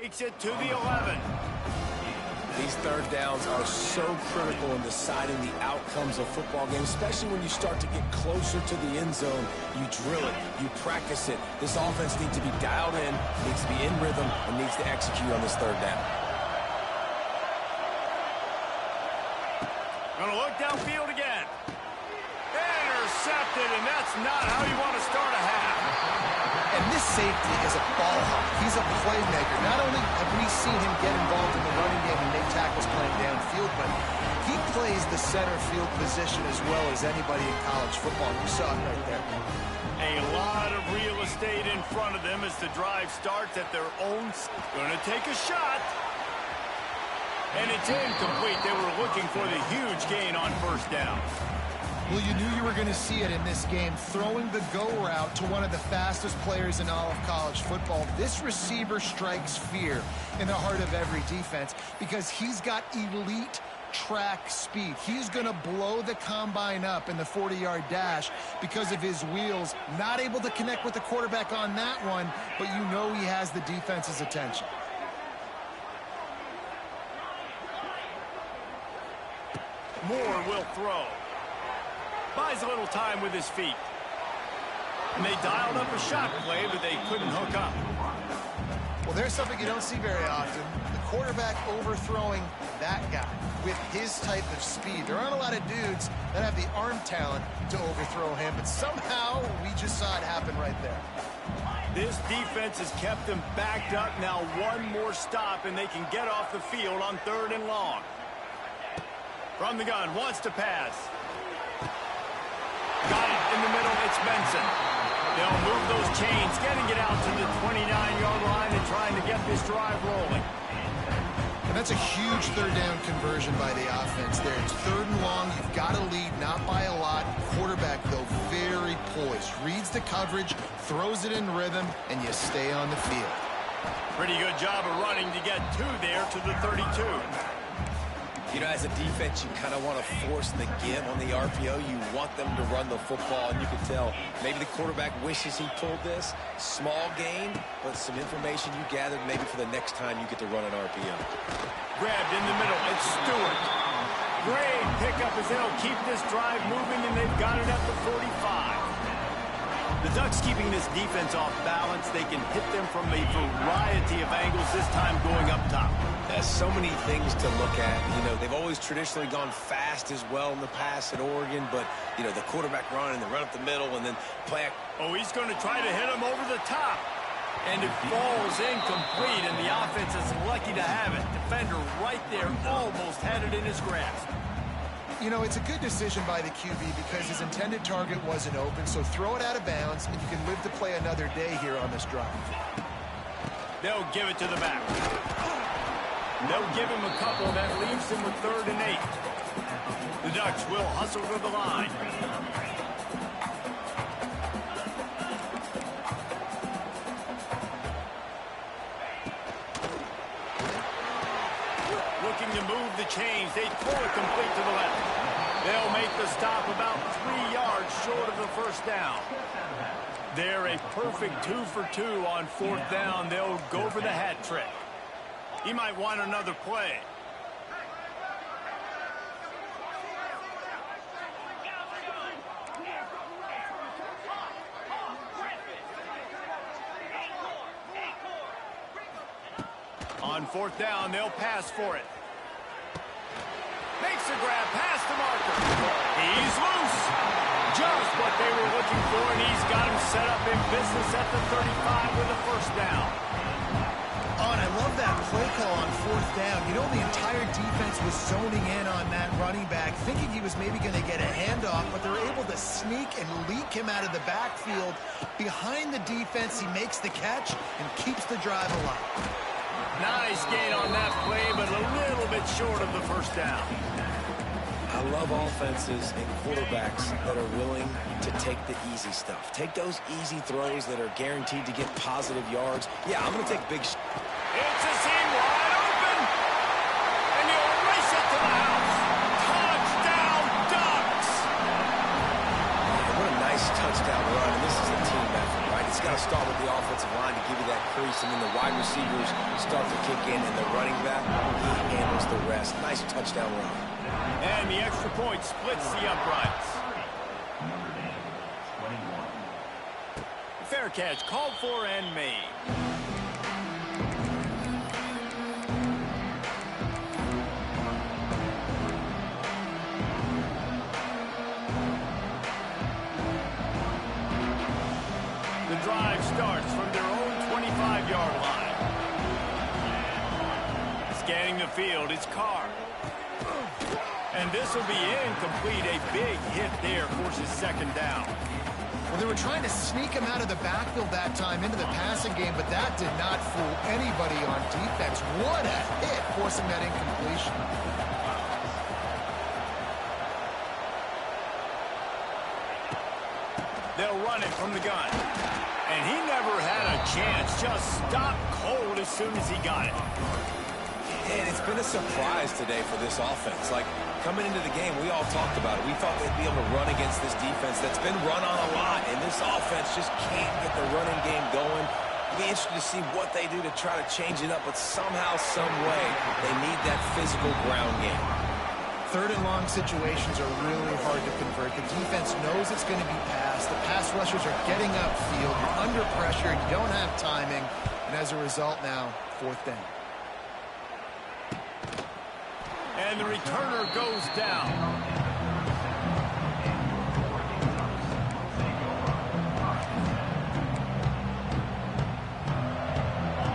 Takes it to the 11. These third downs are so critical in deciding the outcomes of football games, especially when you start to get closer to the end zone. You drill it, you practice it. This offense needs to be dialed in, needs to be in rhythm, and needs to execute on this third down. Gonna look downfield again. Intercepted, and that's not how you want to start a half. And this safety is a ball hawk. He's a playmaker. Not only have we seen him get involved in the running game and make tackles playing downfield, but he plays the center field position as well as anybody in college football. You saw it right there. A lot of real estate in front of them as the drive starts at their own. Gonna take a shot. And it's incomplete. They were looking for the huge gain on first down. Well, you knew you were going to see it in this game, throwing the go route to one of the fastest players in all of college football. This receiver strikes fear in the heart of every defense because he's got elite track speed. He's going to blow the combine up in the 40-yard dash because of his wheels. Not able to connect with the quarterback on that one, but you know he has the defense's attention. Moore will throw. Buys a little time with his feet. And they dialed up a shot play, but they couldn't hook up. Well, there's something you don't see very often. The quarterback overthrowing that guy with his type of speed. There aren't a lot of dudes that have the arm talent to overthrow him, but somehow we just saw it happen right there. This defense has kept them backed up. Now one more stop, and they can get off the field on 3rd and long. From the gun, wants to pass. Got it in the middle, it's Benson. They'll move those chains, getting it out to the 29-yard line and trying to get this drive rolling. And that's a huge third down conversion by the offense there. It's 3rd and long. You've got to lead, not by a lot. Quarterback, though, very poised. Reads the coverage, throws it in rhythm, and you stay on the field. Pretty good job of running to get 2 there to the 32. You know, as a defense, you kind of want to force the give on the RPO. You want them to run the football, and you can tell maybe the quarterback wishes he pulled this. Small gain, but some information you gathered maybe for the next time you get to run an RPO. Grabbed in the middle. It's Stewart. Great pickup as they'll keep this drive moving, and they've got it at the 45. The Ducks keeping this defense off balance. They can hit them from a variety of angles, this time going up top. There's so many things to look at. You know, they've always traditionally gone fast as well in the past at Oregon, but, you know, the quarterback run and the run up the middle and then play. Oh, he's going to try to hit him over the top. And it falls incomplete, and the offense is lucky to have it. Defender right there almost had it in his grasp. You know, it's a good decision by the QB because his intended target wasn't open, so throw it out of bounds, and you can live to play another day here on this drive. They'll give it to the back. They'll give him a couple that leaves him with 3rd and 8. The Ducks will hustle to the line. Looking to move the chains. They throw it complete to the left. They'll make the stop about 3 yards short of the first down. They're a perfect 2 for 2 on 4th down. They'll go for the hat trick. He might want another play. On 4th down, they'll pass for it. Makes a grab past the marker. He's loose. Just what they were looking for, and he's got him set up in business at the 35 with a first down. Oh, and I love that play call on 4th down. You know, the entire defense was zoning in on that running back, thinking he was maybe going to get a handoff, but they're able to sneak and leak him out of the backfield. Behind the defense, he makes the catch and keeps the drive alive. Nice gain on that play, but a little bit short of the first down. I love offenses and quarterbacks that are willing to take the easy stuff. Take those easy throws that are guaranteed to get positive yards. Yeah, I'm going to take big. It's a seam wide open, and he'll race it to the house. Touchdown, Ducks! What a nice touchdown run, and this is a team effort, right? It's just got to start with the offensive line to give you that crease, and then the wide receivers start to kick in, and the running back, he handles the rest. Nice touchdown run. And the extra point splits the uprights. Fair catch called for and made. The drive starts from their own 25-yard line. Scanning the field, it's Carr. And this will be incomplete. A big hit there forces second down. Well, they were trying to sneak him out of the backfield that time into the passing game, but that did not fool anybody on defense. What a hit, forcing that incompletion. They'll run it from the gun. And he never had a chance. Just stopped cold as soon as he got it. And it's been a surprise today for this offense. Like, coming into the game, we all talked about it. We thought they'd be able to run against this defense that's been run on a lot, and this offense just can't get the running game going. It'll be interesting to see what they do to try to change it up, but somehow, some way, they need that physical ground game. Third and long situations are really hard to convert. The defense knows it's going to be passed. The pass rushers are getting upfield. You're under pressure. You don't have timing. And as a result now, fourth down. And the returner goes down.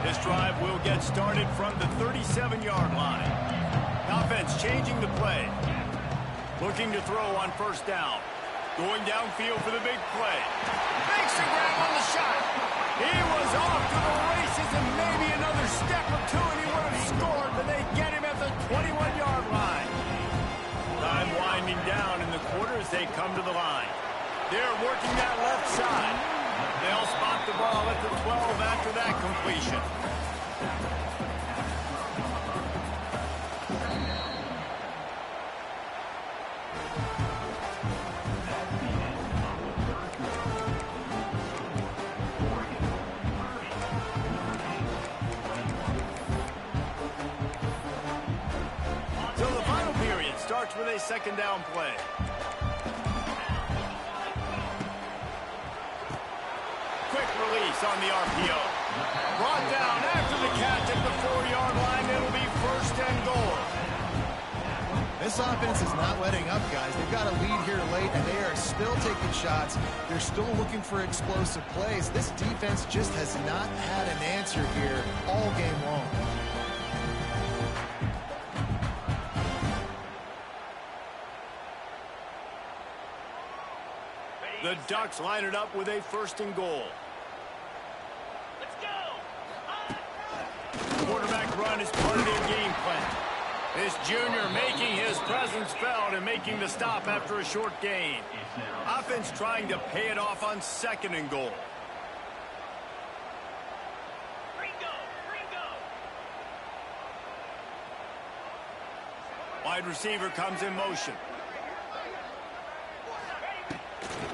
This drive will get started from the 37-yard line. Offense changing the play. Looking to throw on first down. Going downfield for the big play. Makes the grab on the shot. He was off to the races and maybe another step or two and he would have scored, but they get him at the 21-yard line. Time winding down in the quarter as they come to the line. They're working that left side. They'll spot the ball at the 12 after that completion. Starts with a second down play. Quick release on the RPO. Brought down after the catch at the 4-yard line. It'll be first and goal. This offense is not letting up, guys. They've got a lead here late, and they are still taking shots. They're still looking for explosive plays. This defense just has not had an answer here all game long. The Ducks line it up with a first and goal. Let's go! Quarterback run is part of their game plan. This junior making his presence felt and making the stop after a short gain. Offense trying to pay it off on second and goal. Wide receiver comes in motion.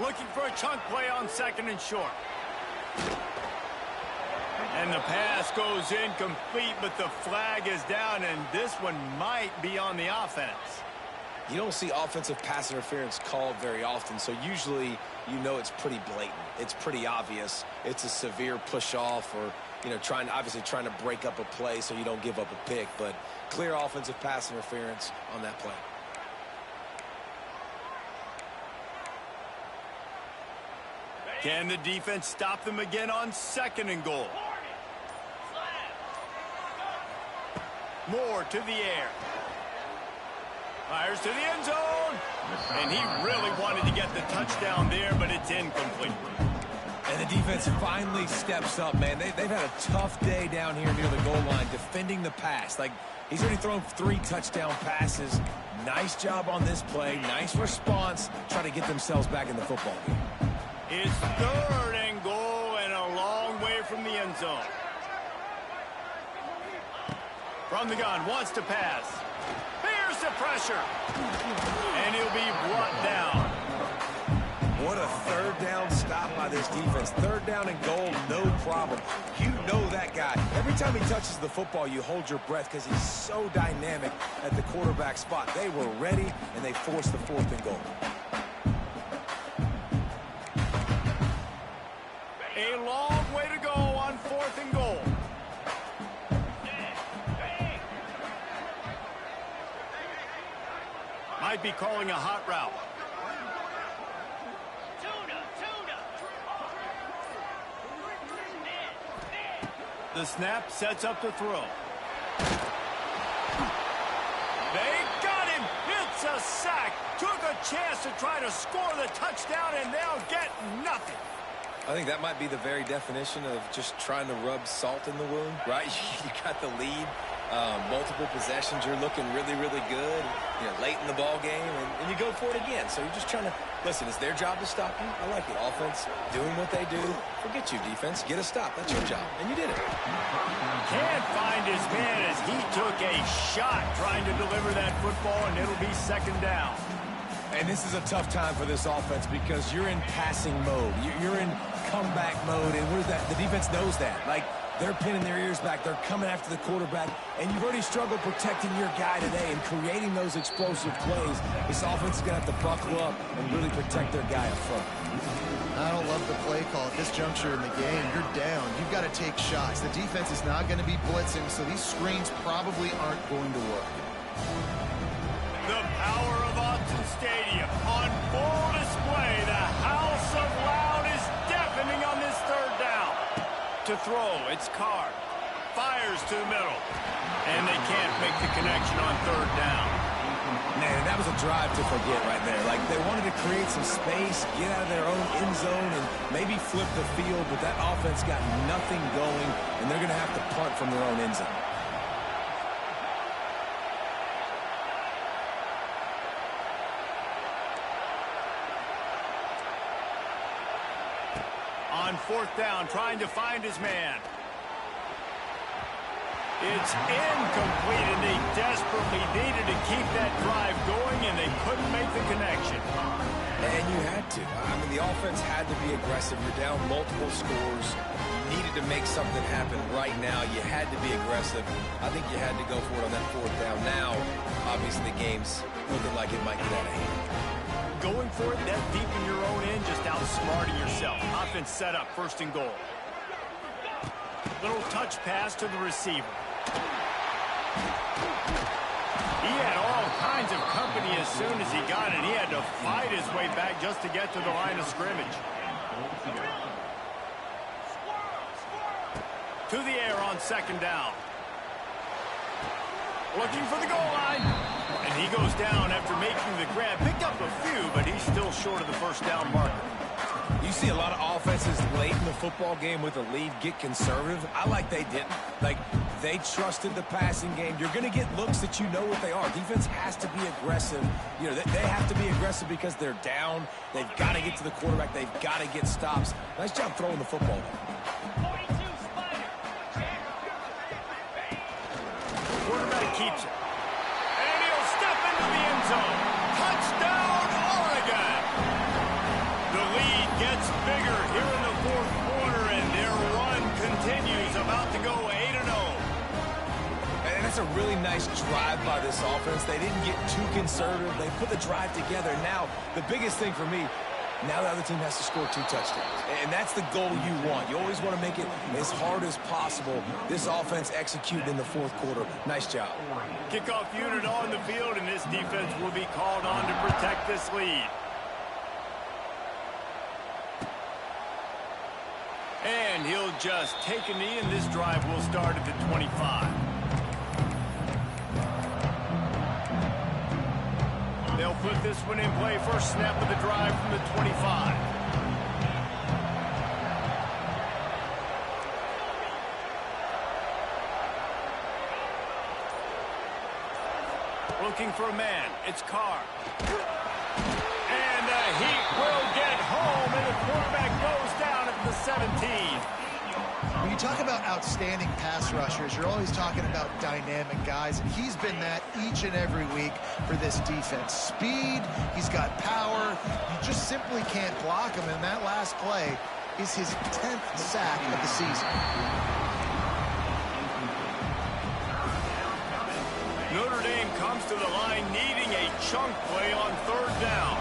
Looking for a chunk play on second and short. And the pass goes incomplete, but the flag is down, and this one might be on the offense. You don't see offensive pass interference called very often, so usually you know it's pretty blatant. It's pretty obvious. It's a severe push-off or, you know, obviously trying to break up a play so you don't give up a pick, but clear offensive pass interference on that play. Can the defense stop them again on second and goal? Moore to the air. Fires to the end zone. And he really wanted to get the touchdown there, but it's incomplete. And the defense finally steps up, man. They've had a tough day down here near the goal line defending the pass. Like, he's already thrown 3 touchdown passes. Nice job on this play. Nice response. Try to get themselves back in the football game. It's third and goal and a long way from the end zone. From the gun, wants to pass. Here's the pressure. And he'll be brought down. What a third down stop by this defense. Third down and goal, no problem. You know that guy. Every time he touches the football, you hold your breath because he's so dynamic at the quarterback spot. They were ready, and they forced the 4th and goal. A long way to go on 4th and goal. Might be calling a hot route. The snap sets up the throw. They got him. It's a sack. Took a chance to try to score the touchdown and now get nothing. I think that might be the very definition of just trying to rub salt in the wound, right? You got the lead, multiple possessions, you're looking really, really good, late in the ball game, and you go for it again. So you're just trying to, listen, it's their job to stop you. I like it. Offense, doing what they do. Forget you, defense. Get a stop. That's your job, and you did it. Can't find his man as he took a shot trying to deliver that football, and it'll be 2nd down. And this is a tough time for this offense because you're in passing mode. You're in comeback mode, and what is that? The defense knows that. Like, they're pinning their ears back. They're coming after the quarterback, and you've already struggled protecting your guy today and creating those explosive plays. This offense is going to have to buckle up and really protect their guy up front. I don't love the play call at this juncture in the game. You're down. You've got to take shots. The defense is not going to be blitzing, so these screens probably aren't going to work. The power of Autzen Stadium on full display. The house of loud is deafening on this 3rd down. To throw, it's Carr. Fires to the middle. And they can't make the connection on 3rd down. Man, that was a drive to forget right there. Like, they wanted to create some space, get out of their own end zone, and maybe flip the field, but that offense got nothing going, and they're going to have to punt from their own end zone. On 4th down, trying to find his man. It's incomplete, and they desperately needed to keep that drive going, and they couldn't make the connection. And you had to. I mean, the offense had to be aggressive. You're down multiple scores. You needed to make something happen right now. You had to be aggressive. I think you had to go for it on that 4th down. Now, obviously, the game's looking like it might get out of hand. Going for it that deep in your own end, just outsmarting yourself. Offense set up, 1st and goal. Little touch pass to the receiver. He had all kinds of company as soon as he got it. He had to fight his way back just to get to the line of scrimmage. To the air on 2nd down. Looking for the goal line. And he goes down after making the grab. Picked up a few, but he's still short of the 1st down marker. You see a lot of offenses late in the football game with a lead get conservative. I like they didn't. Like, they trusted the passing game. You're going to get looks that you know what they are. Defense has to be aggressive. They have to be aggressive because they're down. They've got to get to the quarterback. They've got to get stops. Nice job throwing the football. Quarterback keeps it. And he'll step into the end zone. Touchdown, Oregon! The lead gets bigger here in the 4th quarter, and their run continues, about to go 8-0. And that's a really nice drive by this offense. They didn't get too conservative. They put the drive together. Now, the biggest thing for me, now the other team has to score 2 touchdowns. And that's the goal you want. You always want to make it as hard as possible. This offense executed in the 4th quarter. Nice job. Kickoff unit on the field, and this defense will be called on to protect this lead. And he'll just take a knee, and this drive will start at the 25. They'll put this one in play. First snap of the drive from the 25. Looking for a man. It's Carr. And the Heat will get home, and the quarterback goes down at the 17. When you talk about outstanding pass rushers, you're always talking about dynamic guys, and he's been that each and every week for this defense. Speed, he's got power. You just simply can't block him, and that last play is his 10th sack of the season. Notre Dame comes to the line needing a chunk play on third down.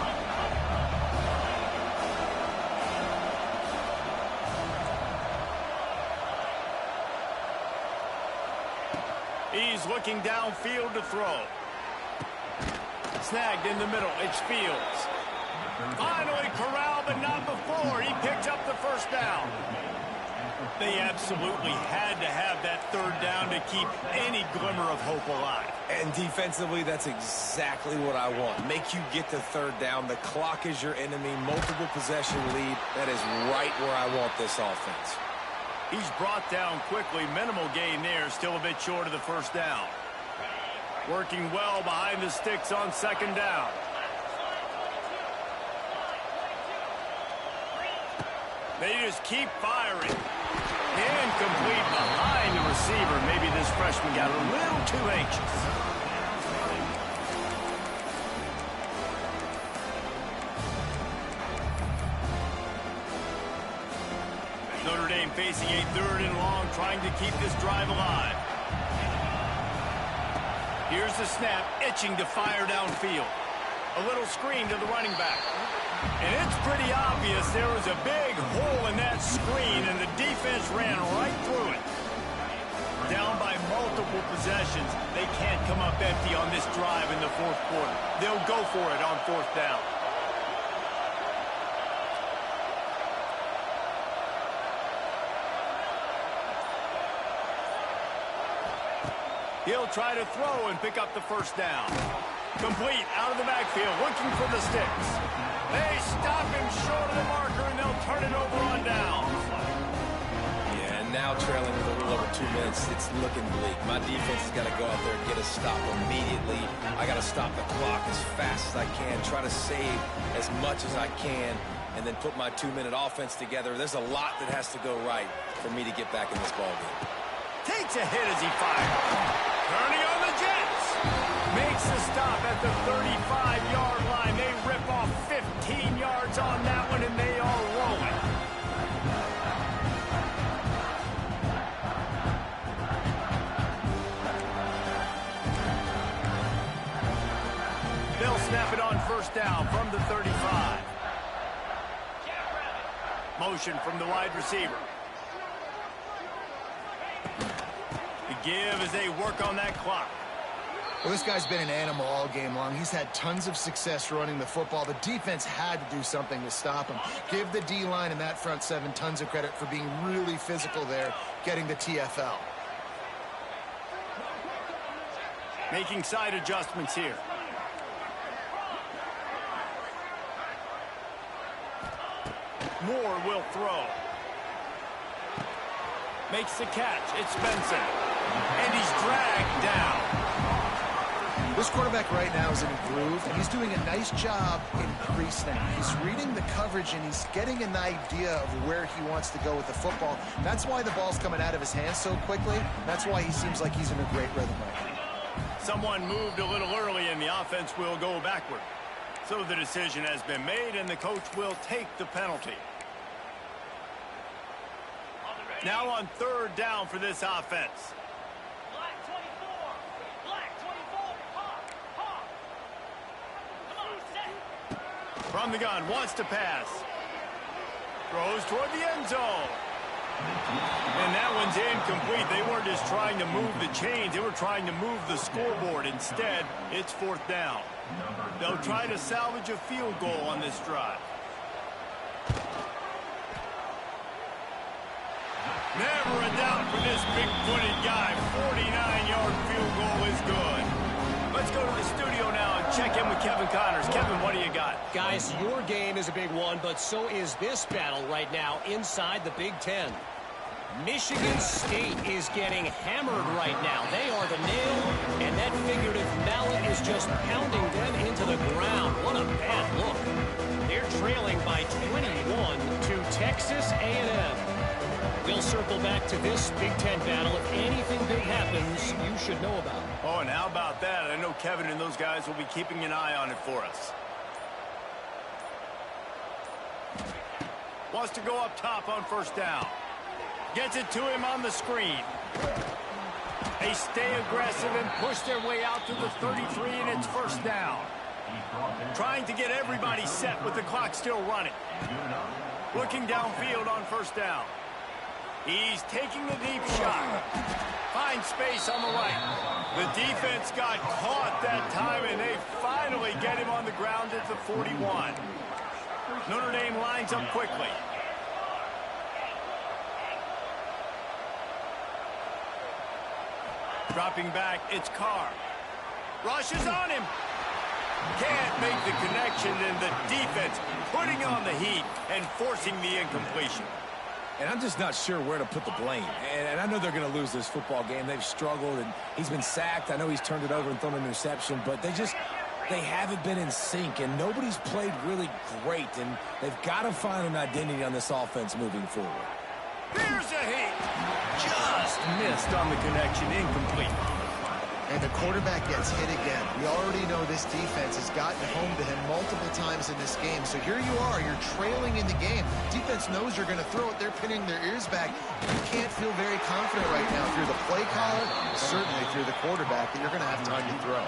He's looking downfield to throw. Snagged in the middle. It's Fields. Finally corralled, but not before. He picked up the first down. They absolutely had to have that third down to keep any glimmer of hope alive. And defensively, that's exactly what I want. Make you get to third down. The clock is your enemy. Multiple possession lead. That is right where I want this offense. He's brought down quickly. Minimal gain there. Still a bit short of the first down. Working well behind the sticks on second down. They just keep firing. Incomplete behind the receiver. Maybe this freshman got a little too anxious. Notre Dame facing a third and long, trying to keep this drive alive. Here's the snap, itching to fire downfield. A little screen to the running back. And it's pretty obvious there was a big hole in that screen, and the defense ran right through it. Down by multiple possessions, they can't come up empty on this drive in the fourth quarter. They'll go for it on fourth down. He'll try to throw and pick up the first down. Complete out of the backfield, looking for the sticks. They stop him short of the marker, and they'll turn it over on down. Yeah, and now trailing with a little over 2 minutes, it's looking bleak. My defense has got to go out there and get a stop immediately. I got to stop the clock as fast as I can, try to save as much as I can, and then put my 2-minute offense together. There's a lot that has to go right for me to get back in this ballgame. Takes a hit as he fires. Turning on the Jets. Makes the stop at the 35-yard line. They rip off 15 yards on that one, and they are rolling. They'll snap it on first down from the 35. Motion from the wide receiver. The give as they work on that clock. Well, this guy's been an animal all game long. He's had tons of success running the football. The defense had to do something to stop him. Give the D-line and that front seven tons of credit for being really physical there, getting the TFL. Making side adjustments here. Moore will throw. Makes the catch. It's Benson. And he's dragged down. This quarterback right now is in a groove, and he's doing a nice job in pre-snap. He's reading the coverage, and he's getting an idea of where he wants to go with the football. That's why the ball's coming out of his hands so quickly. That's why he seems like he's in a great rhythm right now. Someone moved a little early, and the offense will go backward. So the decision has been made, and the coach will take the penalty. Now on third down for this offense. From the gun, wants to pass. Throws toward the end zone. And that one's incomplete. They weren't just trying to move the chains. They were trying to move the scoreboard. Instead, it's fourth down. They'll try to salvage a field goal on this drive. Never a doubt for this big-footed guy. 49-yard field goal is good. Let's go to the studio now and check in with Kevin Connors. Kevin, what do you got? Guys, your game is a big one, but so is this battle right now inside the Big Ten. Michigan State is getting hammered right now. They are the nail, and that figurative mallet is just pounding them into the ground. What a bad look. They're trailing by 21 to Texas A&M. We'll circle back to this Big Ten battle. If anything big happens, you should know about it. Oh, and how about that? I know Kevin and those guys will be keeping an eye on it for us. Wants to go up top on first down. Gets it to him on the screen. They stay aggressive and push their way out to the 33, and it's first down. Trying to get everybody set with the clock still running. Looking downfield on first down. He's taking the deep shot. Finds space on the right. The defense got caught that time, and they finally get him on the ground at the 41. Notre Dame lines up quickly. Dropping back, it's Carr. Rushes on him. Can't make the connection, and the defense putting on the heat and forcing the incompletion. And I'm just not sure where to put the blame. And I know they're going to lose this football game. They've struggled, and he's been sacked. I know he's turned it over and thrown an interception, but they haven't been in sync, and nobody's played really great, and they've got to find an identity on this offense moving forward. Here's a heat. Just missed on the connection, incomplete. And the quarterback gets hit again. We already know this defense has gotten home to him multiple times in this game. So here you are, you're trailing in the game. Defense knows you're going to throw it. They're pinning their ears back. You can't feel very confident right now through the play caller, certainly through the quarterback, that you're going to have time to throw.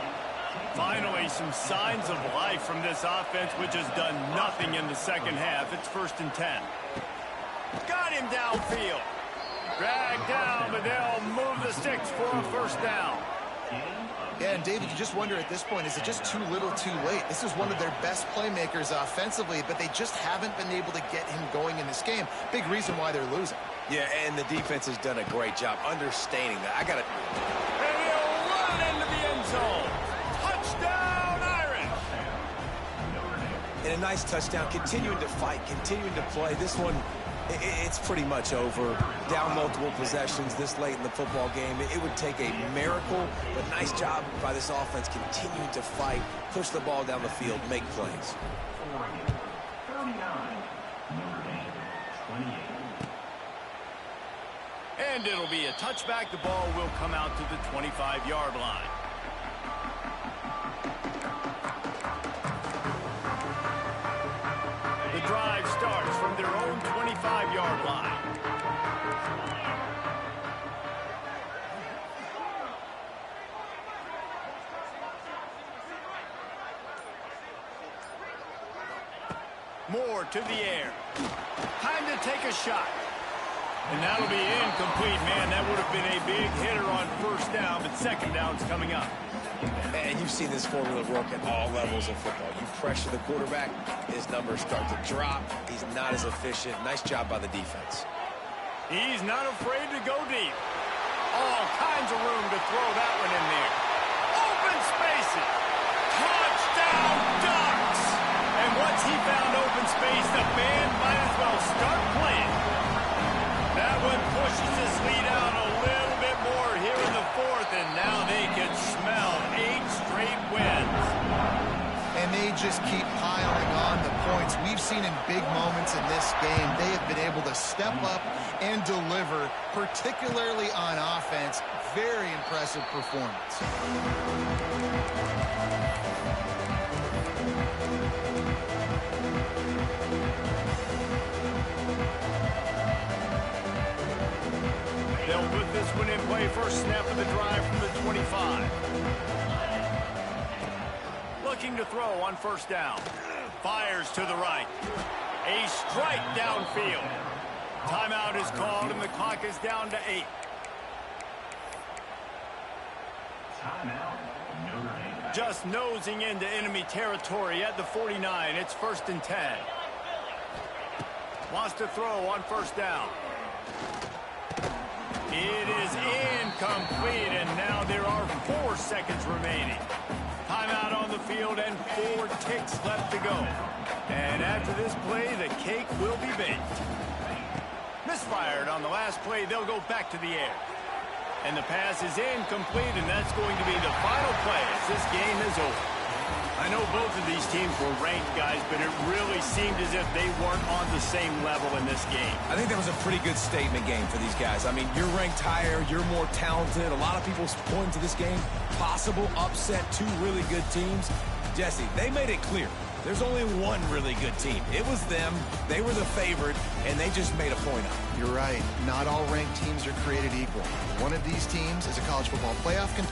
Finally, some signs of life from this offense, which has done nothing in the second half. It's 1st and 10. Got him downfield. Dragged down, but they'll move the sticks for a first down. Yeah, and David, you just wonder at this point, is it just too little too late? This is one of their best playmakers offensively, but they just haven't been able to get him going in this game. Big reason why they're losing. Yeah, and the defense has done a great job understanding that. And he'll run into the end zone. Touchdown, Irish! And a nice touchdown, continuing to fight, continuing to play. This one, it's pretty much over. Down multiple possessions this late in the football game. It would take a miracle, but nice job by this offense continuing to fight, push the ball down the field, make plays. 39, Notre Dame, 28. And it'll be a touchback. The ball will come out to the 25-yard line. The drive starts from their own 25-yard line. Moore to the air. Time to take a shot. And that'll be incomplete, man. That would have been a big hitter on first down, but second down's coming up. And you've seen this formula work at all levels of football. You pressure the quarterback, his numbers start to drop. He's not as efficient. Nice job by the defense. He's not afraid to go deep. All kinds of room to throw that one in there. Open spaces. Touchdown, Ducks! And once he found open space, the band might as well start playing. That one pushes this lead out a little bit more here in the fourth, and now they can smell 8 straight wins. And they just keep piling on the points. We've seen in big moments in this game, they have been able to step up and deliver, particularly on offense. Very impressive performance. They'll put this one in play. First snap of the drive from the 25. Looking to throw on first down. Fires to the right. A strike downfield. Timeout is called, and the clock is down to 8. Timeout, Notre Dame. Just nosing into enemy territory at the 49. It's 1st and 10. Wants to throw on first down. It is incomplete, and now there are 4 seconds remaining. Timeout on the field and 4 ticks left to go. And after this play, the cake will be baked. Misfired on the last play. They'll go back to the air. And the pass is incomplete, and that's going to be the final play as this game is over. I know both of these teams were ranked, guys, but it really seemed as if they weren't on the same level in this game. I think that was a pretty good statement game for these guys. I mean, you're ranked higher, you're more talented. A lot of people point to this game, possible upset, two really good teams. Jesse, they made it clear. There's only one really good team. It was them. They were the favorite, and they just made a point of it. You're right. Not all ranked teams are created equal. One of these teams is a college football playoff contender.